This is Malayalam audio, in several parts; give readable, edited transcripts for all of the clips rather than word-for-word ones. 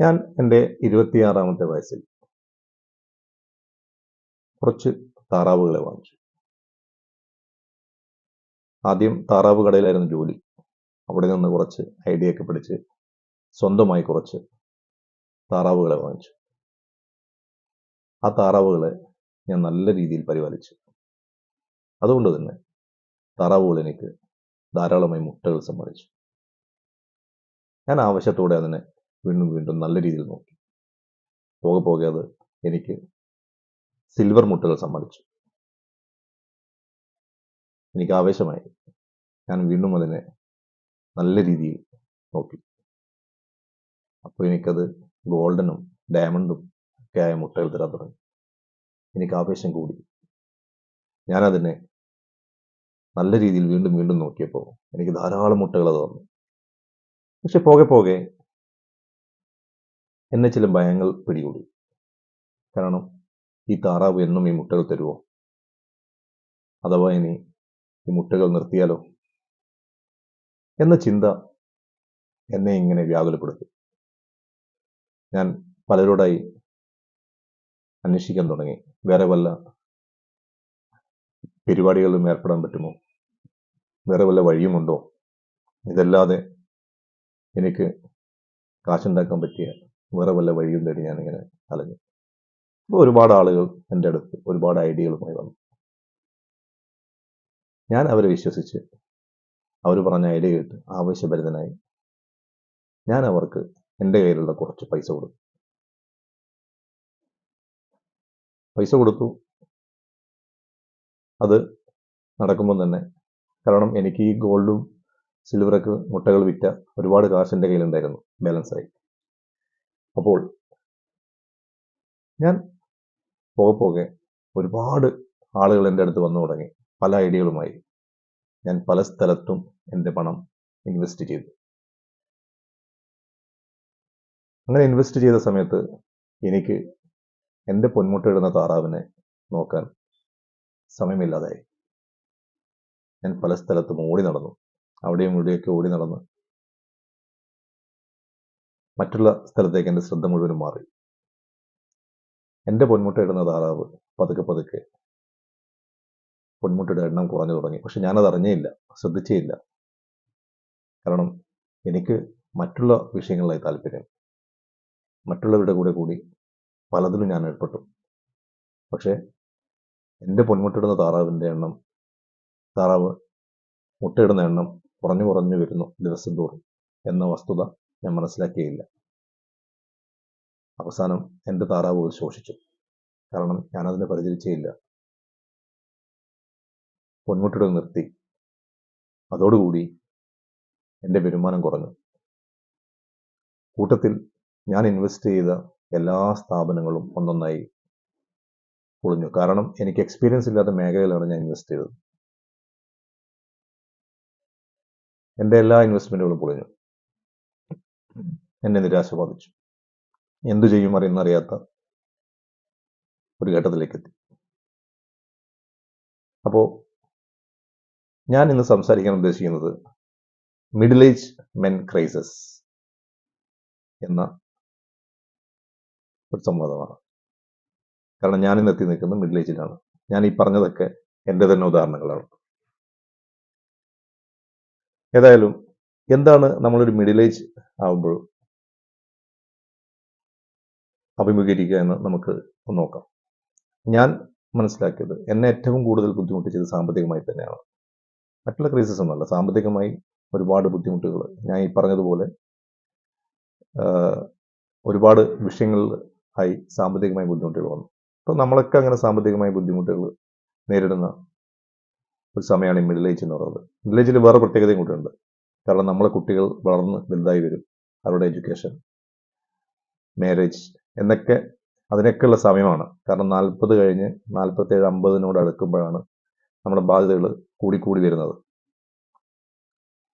ഞാൻ എൻ്റെ 26-ാമത്തെ വയസ്സിൽ കുറച്ച് താറാവുകളെ വാങ്ങിച്ചു. ആദ്യം താറാവ് കടയിലായിരുന്നു ജോലി. അവിടെ നിന്ന് കുറച്ച് ഐഡിയ ഒക്കെ പഠിച്ച് സ്വന്തമായി കുറച്ച് താറാവുകളെ വാങ്ങിച്ചു. ആ താറാവുകളെ ഞാൻ നല്ല രീതിയിൽ പരിപാലിച്ചു. അതുകൊണ്ട് തന്നെ താറാവുകൾ എനിക്ക് ധാരാളമായി മുട്ടകൾ സമ്മാനിച്ചു. ഞാൻ ആവശ്യത്തോടെ അതിനെ വീണ്ടും വീണ്ടും നല്ല രീതിയിൽ നോക്കി. പോകെ പോകെ അത് എനിക്ക് സിൽവർ മുട്ടകൾ സമ്മാനിച്ചു. എനിക്ക് ആവേശമായി. ഞാൻ വീണ്ടും അതിനെ നല്ല രീതിയിൽ നോക്കി. അപ്പോൾ എനിക്കത് ഗോൾഡനും ഡയമണ്ടും ഒക്കെ ആയ മുട്ടകൾ തരാൻ തുടങ്ങി. എനിക്ക് ആവേശം കൂടി. ഞാനതിനെ നല്ല രീതിയിൽ വീണ്ടും വീണ്ടും നോക്കിയപ്പോൾ എനിക്ക് ധാരാളം മുട്ടകൾ അത് തന്നു. പക്ഷെ പോകെ പോകെ എന്നെ ചില ഭയങ്ങൾ പിടികൂടി. കാരണം ഈ താറാവ് എന്നും ഈ മുട്ടകൾ തരുമോ? അഥവാ ഇനി ഈ മുട്ടകൾ നിർത്തിയാലോ എന്ന ചിന്ത എന്നെ ഇങ്ങനെ വ്യാകുലപ്പെടുത്തി. ഞാൻ പലരോടായി അന്വേഷിക്കാൻ തുടങ്ങി. വേറെ വല്ല പരിപാടികളിലും ഏർപ്പെടാൻ പറ്റുമോ? വേറെ വല്ല വഴിയുമുണ്ടോ? ഇതല്ലാതെ എനിക്ക് കാശുണ്ടാക്കാൻ പറ്റിയ വേറെ വല്ല വഴിയും തേടി ഞാനിങ്ങനെ അലഞ്ഞു. അപ്പോൾ ഒരുപാട് ആളുകൾ എൻ്റെ അടുത്ത് ഒരുപാട് ഐഡിയകളുമായി വന്നു. ഞാൻ അവരെ വിശ്വസിച്ച് അവർ പറഞ്ഞ ഐഡിയ കേട്ട് ആവേശഭരിതനായി ഞാൻ അവർക്ക് എൻ്റെ കയ്യിലുള്ള കുറച്ച് പൈസ കൊടുത്തു. അത് നടക്കുമ്പോൾ തന്നെ, കാരണം എനിക്ക് ഈ ഗോൾഡും സിൽവറൊക്കെ മുട്ടകൾ വിറ്റ ഒരുപാട് കാശ് എൻ്റെ കയ്യിലുണ്ടായിരുന്നു, ബാലൻസായി. അപ്പോൾ ഞാൻ പോകെ പോകെ ഒരുപാട് ആളുകൾ എൻ്റെ അടുത്ത് വന്നു തുടങ്ങി, പല ഐഡിയകളുമായി. ഞാൻ പല സ്ഥലത്തും എൻ്റെ പണം ഇൻവെസ്റ്റ് ചെയ്തു. അങ്ങനെ ഇൻവെസ്റ്റ് ചെയ്ത സമയത്ത് എനിക്ക് എൻ്റെ പൊന്മുട്ടയിടുന്ന താറാവിനെ നോക്കാൻ സമയമില്ലാതായി. ഞാൻ പല സ്ഥലത്തും ഓടി നടന്നു. അവിടെയും ഇവിടെയൊക്കെ ഓടി നടന്ന് മറ്റുള്ള സ്ഥലത്തേക്ക് എൻ്റെ ശ്രദ്ധ മുഴുവനും മാറി. എൻ്റെ പൊന്മുട്ടയിടുന്ന താറാവ് പതുക്കെ പതുക്കെ പൊന്മുട്ടയുടെ എണ്ണം കുറഞ്ഞു തുടങ്ങി. പക്ഷെ ഞാനത് അറിഞ്ഞേയില്ല, ശ്രദ്ധിച്ചേയില്ല. കാരണം എനിക്ക് മറ്റുള്ള വിഷയങ്ങളിലായി താല്പര്യം. മറ്റുള്ളവരുടെ കൂടി പലതിലും ഞാൻ ഏർപ്പെട്ടു. പക്ഷേ എൻ്റെ പൊന്മുട്ടയിടുന്ന താറാവ് മുട്ടയിടുന്ന എണ്ണം കുറഞ്ഞു വരുന്നു ദിവസം തോറും എന്ന വസ്തുത ഞാൻ മനസ്സിലാക്കിയില്ല. അവസാനം എൻ്റെ താറാവുകൾ ശോഷിച്ചു. കാരണം ഞാനതിനെ പരിചരിച്ചേയില്ല. പൊന്മുട്ടയിടൽ നിർത്തി. അതോടുകൂടി എൻ്റെ വരുമാനം കുറഞ്ഞു. കൂട്ടത്തിൽ ഞാൻ ഇൻവെസ്റ്റ് ചെയ്ത എല്ലാ സ്ഥാപനങ്ങളും ഒന്നൊന്നായി പൊളിഞ്ഞു. കാരണം എനിക്ക് എക്സ്പീരിയൻസ് ഇല്ലാത്ത മേഖലയിലാണ് ഞാൻ ഇൻവെസ്റ്റ് ചെയ്തത്. എൻ്റെ എല്ലാ ഇൻവെസ്റ്റ്മെൻറ്റുകളും പൊളിഞ്ഞു. എന്നെ നിരാശ ബാധിച്ചു. എന്തു ചെയ്യും എന്നറിയാത്ത ഒരു ഘട്ടത്തിലേക്ക് എത്തി. അപ്പോൾ ഞാൻ ഇന്ന് സംസാരിക്കാൻ ഉദ്ദേശിക്കുന്നത് മിഡിൽ ഏജ് മെൻ ക്രൈസിസ് എന്ന ഒരു സംവാദമാണ്. കാരണം ഞാൻ ഇന്ന് എത്തി നിൽക്കുന്നത് മിഡിൽ ഏജിലാണ്. ഞാൻ ഈ പറഞ്ഞതൊക്കെ എൻ്റെ തന്നെ ഉദാഹരണങ്ങളാണ്. ഏതായാലും എന്താണ് നമ്മളൊരു മിഡിൽ ഏജ് ആവുമ്പോൾ അഭിമുഖീകരിക്കുക എന്ന് നമുക്ക് നോക്കാം. ഞാൻ മനസ്സിലാക്കിയത്, എന്നെ ഏറ്റവും കൂടുതൽ ബുദ്ധിമുട്ടിച്ചത് സാമ്പത്തികമായി തന്നെയാണ്. മറ്റുള്ള ക്രൈസിസ് ഒന്നുമല്ല, സാമ്പത്തികമായി ഒരുപാട് ബുദ്ധിമുട്ടുകൾ. ഞാൻ ഈ പറഞ്ഞതുപോലെ ഒരുപാട് വിഷയങ്ങൾ ആയി സാമ്പത്തികമായി ബുദ്ധിമുട്ടുകൾ വന്നു. അപ്പോൾ നമ്മളൊക്കെ അങ്ങനെ സാമ്പത്തികമായ ബുദ്ധിമുട്ടുകൾ നേരിടുന്ന ഒരു സമയമാണ് ഈ മിഡിൽ ഏജ് എന്ന് പറയുന്നത്. മിഡിൽ ഏജിൽ വേറെ പ്രത്യേകതയും കൂടെ ഉണ്ട്. കാരണം നമ്മളെ കുട്ടികൾ വളർന്ന് വലുതായി വരും. അവരുടെ എഡ്യൂക്കേഷൻ, മാരേജ് എന്നൊക്കെ അതിനൊക്കെയുള്ള സമയമാണ്. കാരണം 40 കഴിഞ്ഞ് 47, 50 അടുക്കുമ്പോഴാണ് നമ്മുടെ ബാധ്യതകൾ കൂടിക്കൂടി വരുന്നത്.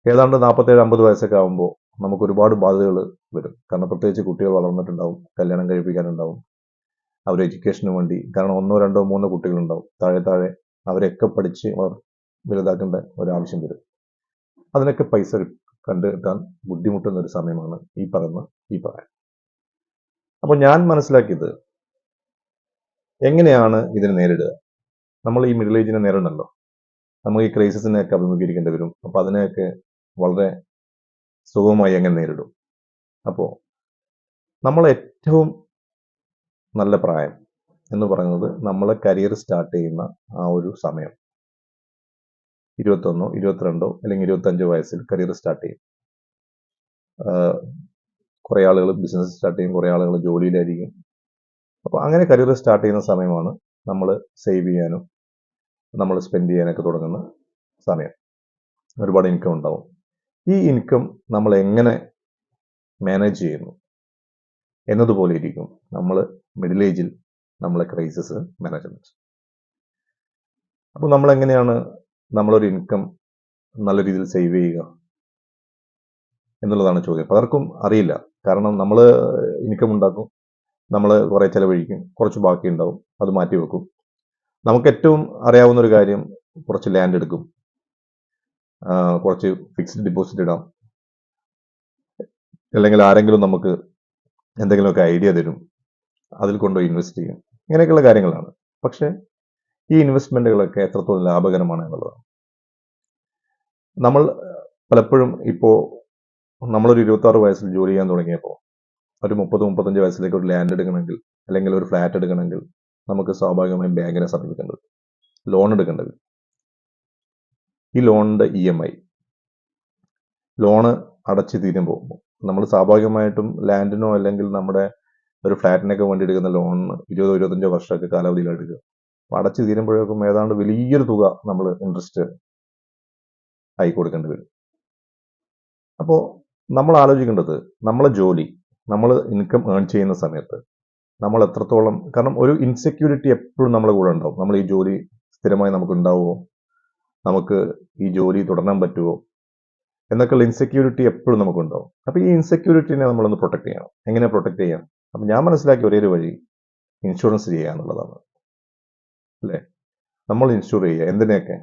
ഏതാണ്ട് 47, 50 വയസ്സൊക്കെ ആകുമ്പോൾ നമുക്ക് ഒരുപാട് ബാധ്യതകൾ വരും. കാരണം പ്രത്യേകിച്ച് കുട്ടികൾ വളർന്നിട്ടുണ്ടാവും, കല്യാണം കഴിപ്പിക്കാനുണ്ടാവും, അവരുടെ എഡ്യൂക്കേഷന് വേണ്ടി. കാരണം 1, 2, 3 കുട്ടികളുണ്ടാവും താഴെ. അവരെയൊക്കെ പഠിച്ച് വലുതാക്കേണ്ട ഒരാവശ്യം വരും. അതിനൊക്കെ പൈസ കണ്ടെത്താൻ ബുദ്ധിമുട്ടുന്ന ഒരു സമയമാണ് ഈ പറയാൻ. അപ്പോൾ ഞാൻ മനസ്സിലാക്കിയത് എങ്ങനെയാണ് ഇതിനെ നേരിടുക. നമ്മൾ ഈ മിഡിൽ ഏജിനെ നേരിടണമല്ലോ, നമുക്ക് ഈ ക്രൈസിസിനെയൊക്കെ അഭിമുഖീകരിക്കേണ്ടി വരും. അപ്പോൾ അതിനെയൊക്കെ വളരെ സുഗമമായി എങ്ങനെ നേരിടും. അപ്പോൾ നമ്മൾ ഏറ്റവും നല്ല പ്രായം എന്ന് പറയുന്നത് നമ്മളെ കരിയർ സ്റ്റാർട്ട് ചെയ്യുന്ന ആ ഒരു സമയം 21, 22 അല്ലെങ്കിൽ 25 വയസ്സിൽ കരിയർ സ്റ്റാർട്ട് ചെയ്യും. കുറേ ആളുകൾ ബിസിനസ് സ്റ്റാർട്ട് ചെയ്യും, കുറേ ആളുകൾ ജോലിയിലായിരിക്കും. അപ്പോൾ അങ്ങനെ കരിയർ സ്റ്റാർട്ട് ചെയ്യുന്ന സമയമാണ് നമ്മൾ സേവ് ചെയ്യാനും നമ്മൾ സ്പെൻഡ് ചെയ്യാനൊക്കെ തുടങ്ങുന്ന സമയം. ഒരുപാട് ഇൻകം ഉണ്ടാവും. ഈ ഇൻകം നമ്മൾ എങ്ങനെ മാനേജ് ചെയ്യുന്നു എന്നതുപോലെ ഇരിക്കും നമ്മൾ മിഡിൽ ഏജിൽ നമ്മളെ ക്രൈസിസ് മാനേജ്മെന്റ്. അപ്പോൾ നമ്മൾ എങ്ങനെയാണ് നമ്മളൊരു ഇൻകം നല്ല രീതിയിൽ സേവ് ചെയ്യുക എന്നുള്ളതാണ് ചോദ്യം. പലർക്കും അറിയില്ല. കാരണം നമ്മൾ ഇൻകം ഉണ്ടാക്കും, നമ്മൾ കുറേ ചിലവഴിക്കും, കുറച്ച് ബാക്കി ഉണ്ടാവും, അത് മാറ്റി വെക്കും. നമുക്ക് ഏറ്റവും അറിയാവുന്ന ഒരു കാര്യം, കുറച്ച് ലാൻഡ് എടുക്കും, കുറച്ച് ഫിക്സ്ഡ് ഡിപ്പോസിറ്റ് ഇടാം, അല്ലെങ്കിൽ ആരെങ്കിലും നമുക്ക് എന്തെങ്കിലുമൊക്കെ ഐഡിയ തരും, അതിൽ കൊണ്ടുപോയി ഇൻവെസ്റ്റ് ചെയ്യും. ഇങ്ങനെയൊക്കെയുള്ള കാര്യങ്ങളാണ്. പക്ഷേ ഈ ഇൻവെസ്റ്റ്മെന്റുകളൊക്കെ എത്രത്തോളം ലാഭകരമാണ് എന്നുള്ളതാണ്. നമ്മൾ പലപ്പോഴും ഇപ്പോൾ നമ്മളൊരു 26 വയസ്സിൽ ജോലി ചെയ്യാൻ തുടങ്ങിയപ്പോൾ ഒരു 30-35 വയസ്സിലേക്ക് ഒരു ലാൻഡ് എടുക്കണമെങ്കിൽ അല്ലെങ്കിൽ ഒരു ഫ്ലാറ്റ് എടുക്കണമെങ്കിൽ നമുക്ക് സ്വാഭാവികമായും ബാങ്കിനെ സമീപിക്കേണ്ടത്, ലോൺ എടുക്കേണ്ടത്. ഈ ലോണിന്റെ EMI, ലോണ് അടച്ചു തീരുമ്പോൾ നമ്മൾ സ്വാഭാവികമായിട്ടും ലാൻഡിനോ അല്ലെങ്കിൽ നമ്മുടെ ഒരു ഫ്ലാറ്റിനൊക്കെ വേണ്ടി എടുക്കുന്ന ലോണിന് 20-25 വർഷമൊക്കെ കാലാവധിയിൽ എടുക്കുക. അപ്പോൾ അടച്ചു തീരുമ്പോഴേക്കും ഏതാണ്ട് വലിയൊരു തുക നമ്മൾ ഇൻട്രസ്റ്റ് ആയി കൊടുക്കേണ്ടി വരും. അപ്പോൾ നമ്മൾ ആലോചിക്കേണ്ടത് നമ്മളെ ജോലി, നമ്മൾ ഇൻകം ഏൺ ചെയ്യുന്ന സമയത്ത് നമ്മൾ എത്രത്തോളം, കാരണം ഒരു ഇൻസെക്യൂരിറ്റി എപ്പോഴും നമ്മളെ കൂടെ ഉണ്ടാവും. നമ്മൾ ഈ ജോലി സ്ഥിരമായി നമുക്ക് ഉണ്ടാവുമോ, നമുക്ക് ഈ ജോലി തുടരാൻ പറ്റുമോ എന്നൊക്കെയുള്ള ഇൻസെക്യൂരിറ്റി എപ്പോഴും നമുക്കുണ്ടാവും. അപ്പോൾ ഈ ഇൻസെക്യൂരിറ്റിനെ നമ്മളൊന്ന് പ്രൊട്ടക്ട് ചെയ്യണം. എങ്ങനെ പ്രൊട്ടക്ട് ചെയ്യാം? അപ്പം ഞാൻ മനസ്സിലാക്കിയ ഒരേ ഒരു വഴി ഇൻഷുറൻസ് ചെയ്യുക എന്നുള്ളതാണ്. അല്ലേ? നമ്മൾ ഇൻഷുർ ചെയ്യുക. എന്തിനെയൊക്കെ?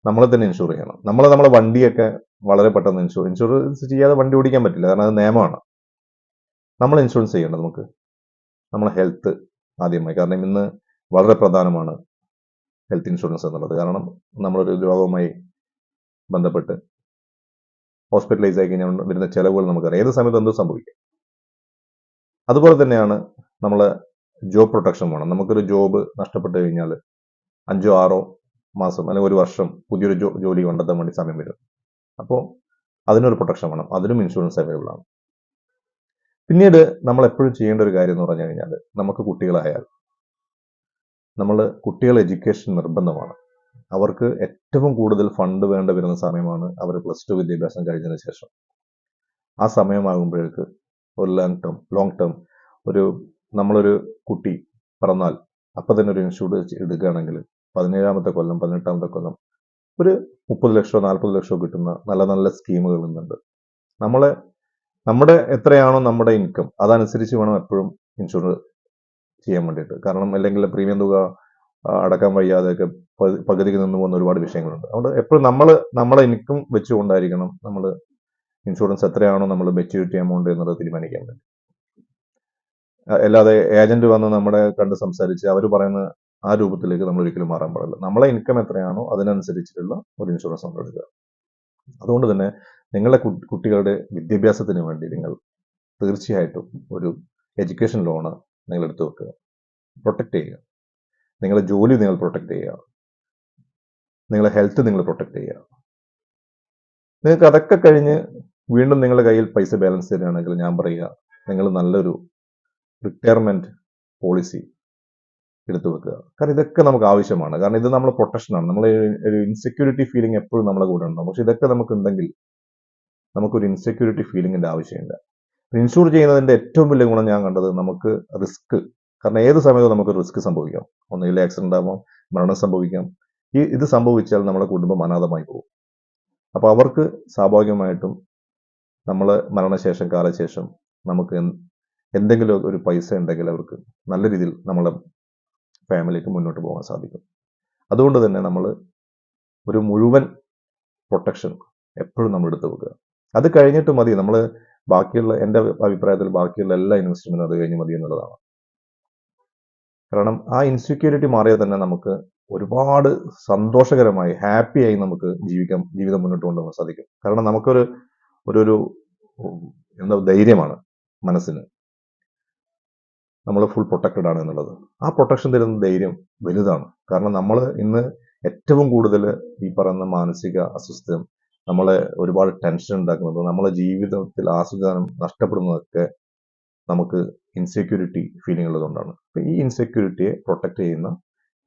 നമ്മളെ തന്നെ ഇൻഷുർ ചെയ്യണം. നമ്മളെ വണ്ടിയൊക്കെ വളരെ പെട്ടെന്ന് ഇൻഷുറൻസ് ചെയ്യാതെ വണ്ടി ഓടിക്കാൻ പറ്റില്ല, കാരണം അത് നിയമമാണ്. നമ്മൾ ഇൻഷുറൻസ് ചെയ്യേണ്ടത് നമുക്ക് നമ്മളെ ഹെൽത്ത് ആദ്യമായി. കാരണം ഇന്ന് വളരെ പ്രധാനമാണ് ഹെൽത്ത് ഇൻഷുറൻസ് എന്നുള്ളത്. കാരണം നമ്മളൊരു രോഗവുമായി ബന്ധപ്പെട്ട് ഹോസ്പിറ്റലൈസ് ആയി കഴിഞ്ഞാൽ വരുന്ന ചിലവുകൾ നമുക്കറിയാം. ഏത് സമയത്ത് എന്തോ സംഭവിക്കും. അതുപോലെ തന്നെയാണ് നമ്മളെ ജോബ് പ്രൊട്ടക്ഷൻ വേണം. നമുക്കൊരു ജോബ് നഷ്ടപ്പെട്ട് കഴിഞ്ഞാൽ 5-6 മാസം അല്ലെങ്കിൽ 1 വർഷം പുതിയൊരു ജോലി കണ്ടെത്താൻ വേണ്ടി സമയം വരും. അപ്പോൾ അതിനൊരു പ്രൊട്ടക്ഷൻ വേണം. അതിനും ഇൻഷുറൻസ് അവൈലബിൾ ആണ്. പിന്നീട് നമ്മൾ എപ്പോഴും ചെയ്യേണ്ട ഒരു കാര്യം എന്ന് പറഞ്ഞു കഴിഞ്ഞാൽ, നമുക്ക് കുട്ടികളായാൽ നമ്മൾ കുട്ടികളെ എഡ്യൂക്കേഷൻ നിർബന്ധമാണ്. അവർക്ക് ഏറ്റവും കൂടുതൽ ഫണ്ട് വേണ്ട വരുന്ന സമയമാണ് അവർ +2 വിദ്യാഭ്യാസം കഴിഞ്ഞതിന് ശേഷം. ആ സമയമാകുമ്പോഴേക്ക് ഒരു ലോങ് ടേം നമ്മളൊരു കുട്ടി പിറന്നാൽ അപ്പം തന്നെ ഒരു ഇൻഷുറൻസ് എടുക്കുകയാണെങ്കിൽ 17ാമത്തെ കൊല്ലം 18ാമത്തെ കൊല്ലം ഒരു 30 ലക്ഷമോ 40 ലക്ഷമോ കിട്ടുന്ന നല്ല നല്ല സ്കീമുകൾ ഇന്നുണ്ട്. നമ്മുടെ എത്രയാണോ നമ്മുടെ ഇൻകം അതനുസരിച്ച് വേണം എപ്പോഴും ഇൻഷുർ ചെയ്യാൻ വേണ്ടിയിട്ട്. കാരണം അല്ലെങ്കിൽ പ്രീമിയം തുക അടക്കാൻ വയ്യാതെയൊക്കെ പകുതിക്ക് നിന്ന് പോകുന്ന ഒരുപാട് വിഷയങ്ങളുണ്ട്. അതുകൊണ്ട് എപ്പോഴും നമ്മളെ ഇൻകം വെച്ചുകൊണ്ടായിരിക്കണം നമ്മൾ ഇൻഷുറൻസ് എത്രയാണോ നമ്മൾ മെച്യൂരിറ്റി എമൗണ്ട് എന്നുള്ളത് തീരുമാനിക്കാൻ വേണ്ടി. അല്ലാതെ ഏജന്റ് വന്ന് നമ്മളെ കണ്ട് സംസാരിച്ച് അവർ പറയുന്ന ആ രൂപത്തിലേക്ക് നമ്മൾ ഒരിക്കലും മാറാൻ പാടില്ല. നമ്മളെ ഇൻകം എത്രയാണോ അതിനനുസരിച്ചിട്ടുള്ള ഒരു ഇൻഷുറൻസ് നമ്മൾ എടുക്കുക. അതുകൊണ്ട് തന്നെ നിങ്ങളുടെ കുട്ടികളുടെ വിദ്യാഭ്യാസത്തിന് വേണ്ടി നിങ്ങൾ തീർച്ചയായിട്ടും ഒരു എഡ്യൂക്കേഷൻ ലോണ് നിങ്ങൾ എടുത്തു വെക്കുക. പ്രൊട്ടക്ട് ചെയ്യുക. നിങ്ങളുടെ ജോലി നിങ്ങൾ പ്രൊട്ടക്ട് ചെയ്യുക. നിങ്ങളുടെ ഹെൽത്ത് നിങ്ങൾ പ്രൊട്ടക്ട് ചെയ്യുക. നിങ്ങൾക്ക് അതൊക്കെ കഴിഞ്ഞ് വീണ്ടും നിങ്ങളുടെ കയ്യിൽ പൈസ ബാലൻസ് തരികയാണെങ്കിൽ ഞാൻ പറയുക, നിങ്ങൾ നല്ലൊരു റിട്ടയർമെന്റ് പോളിസി എടുത്തു വെക്കുക. കാരണം ഇതൊക്കെ നമുക്ക് ആവശ്യമാണ്. കാരണം ഇത് നമ്മളെ പ്രൊട്ടക്ഷനാണ്. നമ്മൾ ഒരു ഇൻസെക്യൂരിറ്റി ഫീലിംഗ് എപ്പോഴും നമ്മളെ കൂടെ ഉണ്ടാവും. പക്ഷെ ഇതൊക്കെ നമുക്കുണ്ടെങ്കിൽ നമുക്കൊരു ഇൻസെക്യൂരിറ്റി ഫീലിംഗിന്റെ ആവശ്യമില്ല. ഇൻഷൂർ ചെയ്യുന്നതിന്റെ ഏറ്റവും വലിയ ഗുണം ഞാൻ കണ്ടത്, നമുക്ക് റിസ്ക്, കാരണം ഏത് സമയത്തും നമുക്ക് റിസ്ക് സംഭവിക്കാം. ഒന്നുകിൽ ആക്സിഡന്റ് ആവാം, മരണം സംഭവിക്കാം. ഇത് സംഭവിച്ചാൽ നമ്മുടെ കുടുംബം അനാഥമായി പോകും. അപ്പോൾ അവർക്ക് സ്വാഭാവികമായിട്ടും നമ്മളെ മരണശേഷം കാലശേഷം നമുക്ക് എന്തെങ്കിലും ഒരു പൈസ ഉണ്ടെങ്കിൽ അവർക്ക് നല്ല രീതിയിൽ നമ്മളെ ഫാമിലിക്ക് മുന്നോട്ട് പോകാൻ സാധിക്കും. അതുകൊണ്ട് തന്നെ നമ്മൾ ഒരു മുഴുവൻ പ്രൊട്ടക്ഷൻ എപ്പോഴും നമ്മൾ എടുത്തു വെക്കുക. അത് കഴിഞ്ഞിട്ട് മതി. നമ്മൾ ബാക്കിയുള്ള എൻ്റെ അഭിപ്രായത്തിൽ ബാക്കിയുള്ള എല്ലാ ഇൻവെസ്റ്റ്മെന്റും അത് കഴിഞ്ഞ് മതി എന്നുള്ളതാണ്. കാരണം ആ ഇൻസെക്യൂരിറ്റി മാറിയാൽ തന്നെ നമുക്ക് ഒരുപാട് സന്തോഷകരമായി ഹാപ്പിയായി നമുക്ക് ജീവിതം മുന്നോട്ട് കൊണ്ടുപോകാൻ സാധിക്കും. കാരണം നമുക്കൊരു ഒരു എന്താ ധൈര്യമാണ് മനസ്സിന്, നമ്മൾ ഫുൾ പ്രൊട്ടക്റ്റഡ് ആണ് എന്നുള്ളത്. ആ പ്രൊട്ടക്ഷൻ തരുന്ന ധൈര്യം വലുതാണ്. കാരണം നമ്മൾ ഇന്ന് ഏറ്റവും കൂടുതൽ ഈ പറയുന്ന മാനസിക അസ്വസ്ഥം, നമ്മളെ ഒരുപാട് ടെൻഷൻ ഉണ്ടാക്കുന്നത്, നമ്മളെ ജീവിതത്തിൽ ആസ്വാദനം നഷ്ടപ്പെടുന്നതൊക്കെ നമുക്ക് ഇൻസെക്യൂരിറ്റി ഫീലിംഗ് ഉള്ളതുകൊണ്ടാണ്. അപ്പം ഈ ഇൻസെക്യൂരിറ്റിയെ പ്രൊട്ടക്റ്റ് ചെയ്യുന്ന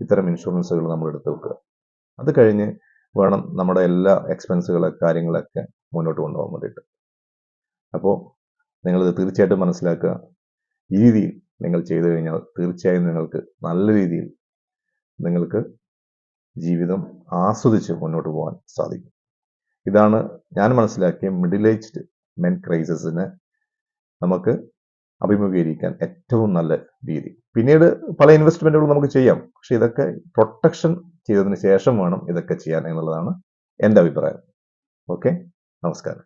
ഇത്തരം ഇൻഷുറൻസുകൾ നമ്മൾ എടുത്ത് വെക്കുക. അത് കഴിഞ്ഞ് വേണം നമ്മുടെ എല്ലാ കാര്യങ്ങളൊക്കെ മുന്നോട്ട് കൊണ്ടുപോകാൻ വേണ്ടിയിട്ട്. അപ്പോൾ നിങ്ങളിത് തീർച്ചയായിട്ടും മനസ്സിലാക്കുക. ഈ രീതിയിൽ നിങ്ങൾ ചെയ്തു കഴിഞ്ഞാൽ തീർച്ചയായും നിങ്ങൾക്ക് നല്ല രീതിയിൽ നിങ്ങൾക്ക് ജീവിതം ആസ്വദിച്ച് മുന്നോട്ട് പോകാൻ സാധിക്കും. ഇതാണ് ഞാൻ മനസ്സിലാക്കിയ മിഡിൽ ഏജ്ഡ് മെൻ ക്രൈസിസിനെ നമുക്ക് അഭിമുഖീകരിക്കാൻ ഏറ്റവും നല്ല രീതി. പിന്നീട് പല ഇൻവെസ്റ്റ്മെന്റുകളും നമുക്ക് ചെയ്യാം, പക്ഷെ ഇതൊക്കെ പ്രൊട്ടക്ഷൻ ചെയ്തതിന് ശേഷം വേണം ഇതൊക്കെ ചെയ്യാൻ എന്നുള്ളതാണ് എൻ്റെ അഭിപ്രായം. ഓക്കെ, നമസ്കാരം.